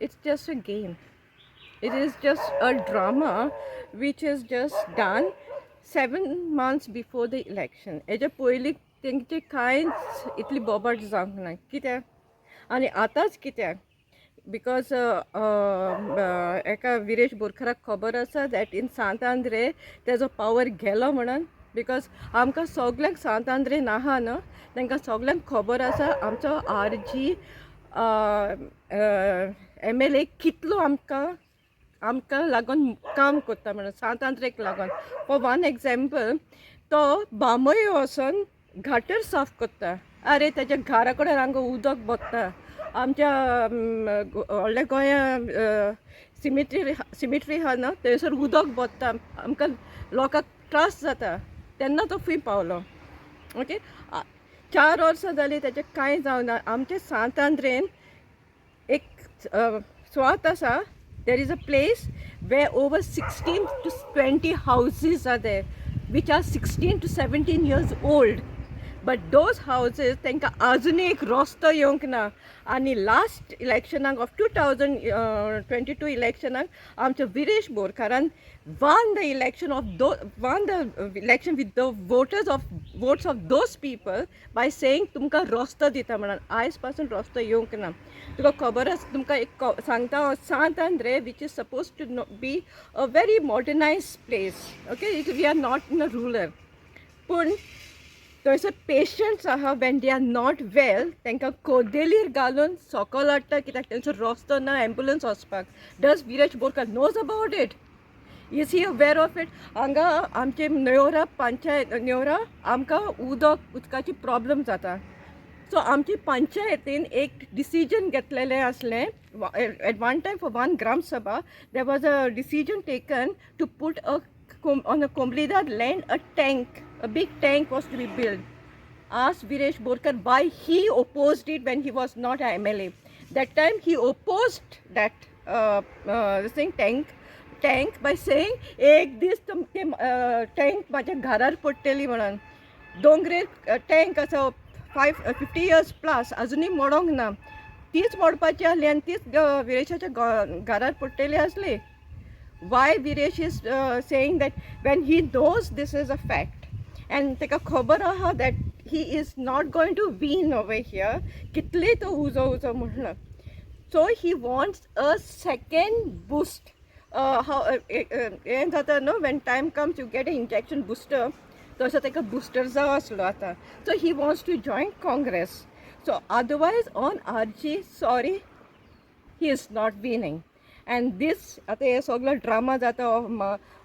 it's just a game. It is just a drama which is just done 7 months before the election. हेच्या पयलीं तेंचे कांयच इतली बोबाट जावंक ना. कित्याक आनी आतांच कित्याक बिकॉज एका विरेश बोरकाराक खबर आसा दॅट इन सांत आंद्रे तेजो पावर गेलो म्हणून. बिकॉज आमकां सगल्यांक सांत आंद्रे नाहा न्हू, तांकां सगल्यांक खबर आसा आमचो RG MLA कितलो आमकां लागून काम करता म्हणून, सांत आंद्रेक लागून. फॉर वन एग्जाम्पल, तो बांबय वचून घाटर साफ करता. अरे तेज्या घरा कडेन हांगा उदक बसता. आमच्या व्हडल्या गोंया सिमिट्री आहा न्हू, थंयसर उदक बसता. आमकां लोकांक त्रास जाता. तेन्ना तो फी पावलो. ओके, 4 वर्सां जालीं तेजें कांय जावना. आमच्या सांत आंद्रेन एक स्वात आसा. There is a place where over 16 to 20 houses are there, which are 16 to 17 years old. But those houses, तांकां आजुनूय एक रस्तो येवंक ना. आनी लास्ट इलेक्शनाक ऑफ 2022 इलेक्शनाक आमच्या Viresh बोरकारान won the election with the votes of those people by saying तुमकां रस्तो दिता म्हणून. आयज पासून रस्तो येवंक ना. तुका खबर आसा, तुमकां एक सांगता, सांत Andre which is supposed to be a very modernized place. Okay, we are not in a rural. पूण थंयसर पेशंट्स आहा, when they are not well तांकां कोदेलीर घालून सकयल हाडटा. कित्याक तेंचो रस्तो ना एम्बुलन्स वचपाक. Does Viresh Borkar knows about it? Is he aware of it? हांगा आमचे नेवरा नेवरा आमकां उदकाची प्रॉब्लम जाता. सो आमची पंचायतीन एक डिसिजन घेतलेलें आसलें. At one time for one gram sabha there was a decision taken to put on a Komblidar land a big tank was to be built. Ask Viresh Borkar why he opposed it when he was not a MLA. That time he opposed that tank by saying एक दीस tank माझ्या घरार पडटली म्हणून. दोंगरेर tank आसा 50 years plus अजुनूय मोडोंक ना. तीच मोडपाची आसली आनी तीच विरेशाच्या घरार पडटली आसली. Why Viresh is saying that when he knows this is a fact and teka khabar aha that he is not going to win over here, kitle to uzo म्हणलं. So he wants a second boost. When time comes you get an injection booster, तसो तेका booster जाव आसलो आतां. So he wants to join Congress. So otherwise on RG, sorry, he is not winning. And this आता हे सगळो drama जाता of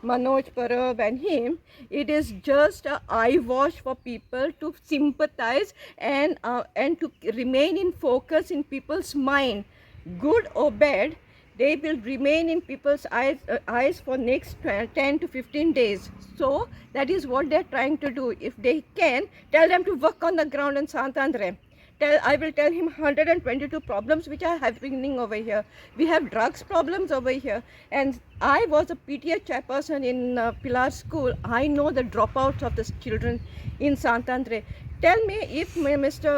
Manoj Parab and him, it is just a eye wash for people to sympathize and to remain in focus in people's mind. Good or bad, they will remain in people's eyes for next 10 to 15 days. So that is what they are trying to do. If they can, tell them to work on the ground in Sant Andre. I will tell him 122 problems which are happening over here. We have drugs problems over here. And I was a PTA chairperson in Pilar School. I know the dropouts of the children in Sant Andre. Tell me if Mr.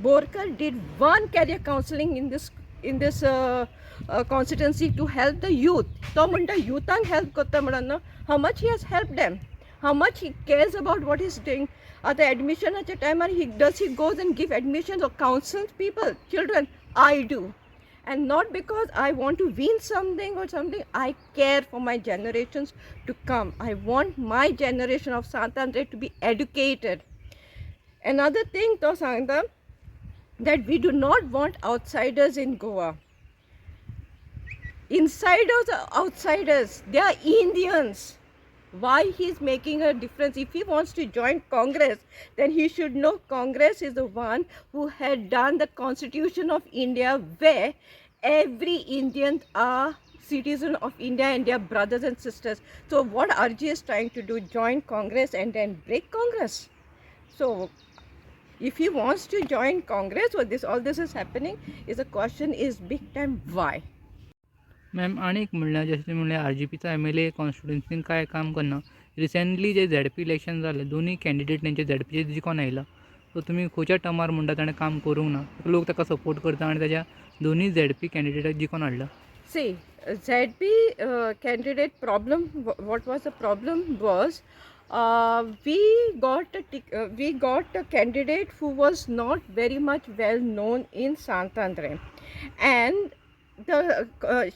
Borkar did one career counseling in this constituency to help the youth. तो म्हणटा youthang help करता म्हणून. How much he has helped them? How much he cares about what he's doing? At the admission at a time, he goes and give admissions or counsels people, children? I do. And not because I want to win something or something. I care for my generations to come. I want my generation of Sant Andre to be educated. Another thing, to Sangha, that we do not want outsiders in Goa. Insiders are outsiders. They are Indians. Why he is making a difference? If he wants to join Congress, then he should know Congress is the one who had done the Constitution of India, where every Indian are citizen of India and their brothers and sisters. So what RG is trying to do, join Congress and then break Congress. So if he wants to join Congress, all this is happening, is a question is big time why. Ma'am आनीक म्हणल्यार जशें म्हणल्यार RGPचा MLA कॉन्स्टिट्युन्सीन काय काम करना. Recently जे ZP election जालें, दोनूय candidate तेंचे ZPचे जिखून आयला. सो तुमी खंयच्या टर्मार म्हणटा ताणें काम करूंक ना, लोक ताका सपोर्ट करता आनी ताच्या दोन्ही ZP कॅन्डिडेटाक जिखून हाडला. See, ZP candidate problem. What was the problem was we got a candidate who was not very much well known in Santandre, and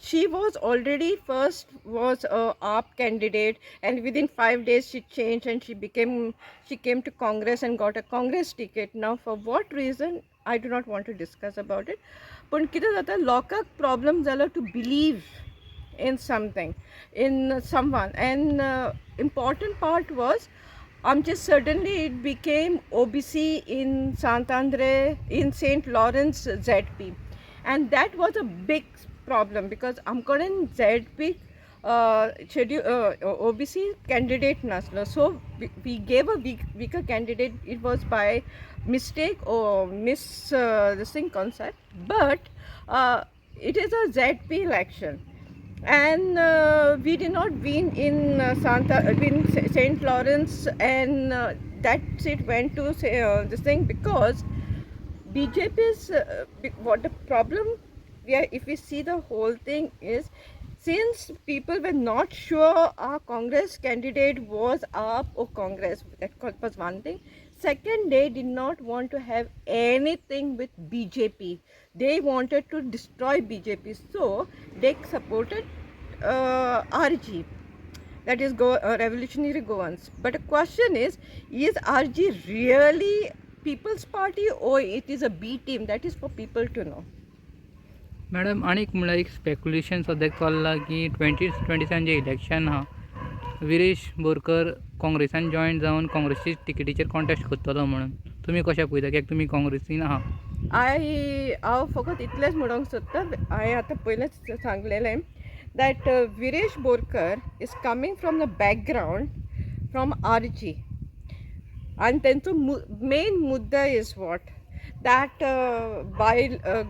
she was already first was a AAP candidate, and within 5 days she changed and she came to Congress and got a Congress ticket. Now for what reason I do not want to discuss about it, पण कितें जाता लोकांक problem जालो to believe in something, in someone, and important part was just suddenly it became OBC in Santandre, in St. Lawrence ZP, and that was a big problem because Amkoran ZP OBC candidate naslo, so we gave a weaker candidate. It was by mistake or this thing concept, but it is a ZP election, and we did not win in St. Lawrence, and that seat went to this thing because BJP's what the problem if we see the whole thing is, since people were not sure our Congress candidate was up or Congress, that was one thing. Second, they did not want to have anything with BJP. They wanted to destroy BJP, so they supported RG, that is Revolutionary Goans. But the question is RG really People's Party or it is a B team? That is for people to know. Madam आनीक म्हणल्यार एक speculation सद्याक चल्लां की 2027 जे election आहा Viresh Borkar काँग्रेसान join जावन काँग्रेसची टिकेटीचेर contest करतलो म्हणून तुमी कशें पळयता कित्याक तुमी काँग्रेसीन आहा. हांव फकत इतलेंच म्हणूंक सोदतां, हांवें आतां पयलेंच सांगलेलें that Viresh Borkar is coming from the background from RG, and तेंचो main मुद्दा is what that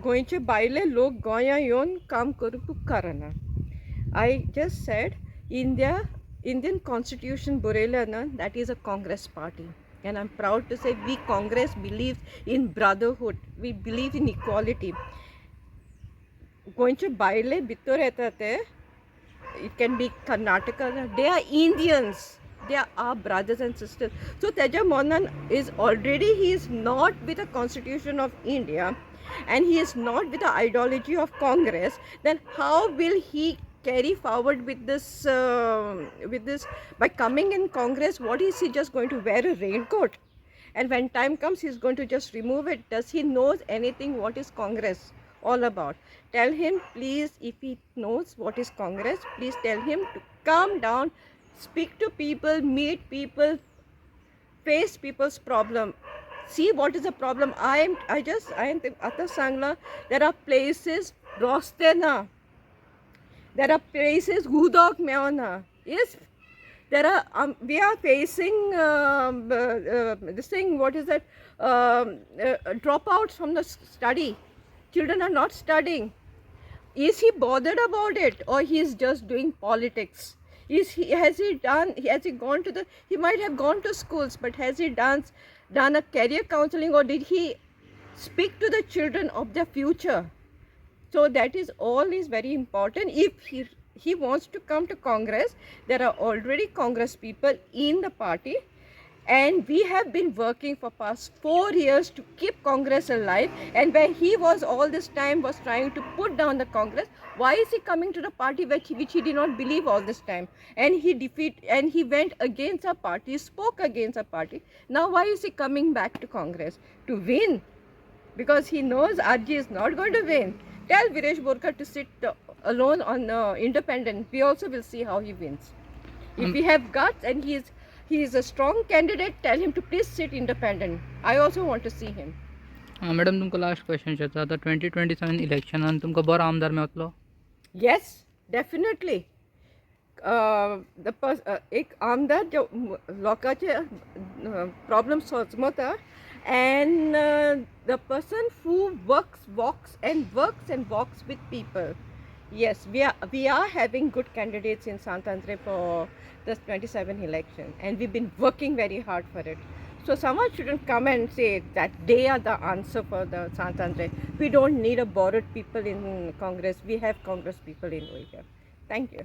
गोंयचे भायले लोक गोंया येवन काम करूंक उपकारना. I just said Indian constitution बरयल्या न्हय, that is a Congress party, and I'm proud to say we Congress believes in brotherhood, we believe in equality. गोंयचे भायले भितर येता ते, it can be Karnataka, they are Indians, they are our brothers and sisters. So Teja Monan is already, he is not with the constitution of India and he is not with the ideology of Congress. Then how will he carry forward with this by coming in Congress? What is he just going to wear a raincoat, and when time comes he's going to just remove it? Does he knows anything what is Congress all about? Tell him please, if he knows what is Congress, please tell him to calm down, speak to people, meet people, face people's problem, see what is the problem. I am Atta Sangla, there are places Rostena, there are places Hudok Meona. Yes, there are we are facing this thing, what is that, dropouts from the study. Children are not studying. Is he bothered about it, or he is just doing politics? Has he gone to he might have gone to schools, but has he done a career counseling, or did he speak to the children of their future? So that is all is very important. If he wants to come to Congress, there are already Congress people in the party, and we have been working for past 4 years to keep Congress alive. And when he was all this time was trying to put down the Congress, why is he coming to the party which he did not believe all this time? And he went against our party, spoke against our party. Now why is he coming back to Congress? To win? Because he knows RG is not going to win. Tell Viresh Borkar to sit alone on independent. We also will see how he wins. If he have guts and he is a strong candidate, tell him to please sit independent. I also want to see him. Madam तुमकां last question विचारता, आतां 2027 इलेक्शनान तुमकां बरो आमदार मेळटलो? Yes, definitely. एक आमदार जो लोकांचे problem सोचमता, and the person who walks with people. Yes, we are having good candidates in Santandre for this 27 election, and we've been working very hard for it. So someone shouldn't come and say that they are the answer for the Santander. We don't need a borrowed people in Congress. We have Congress people in over here. Thank you.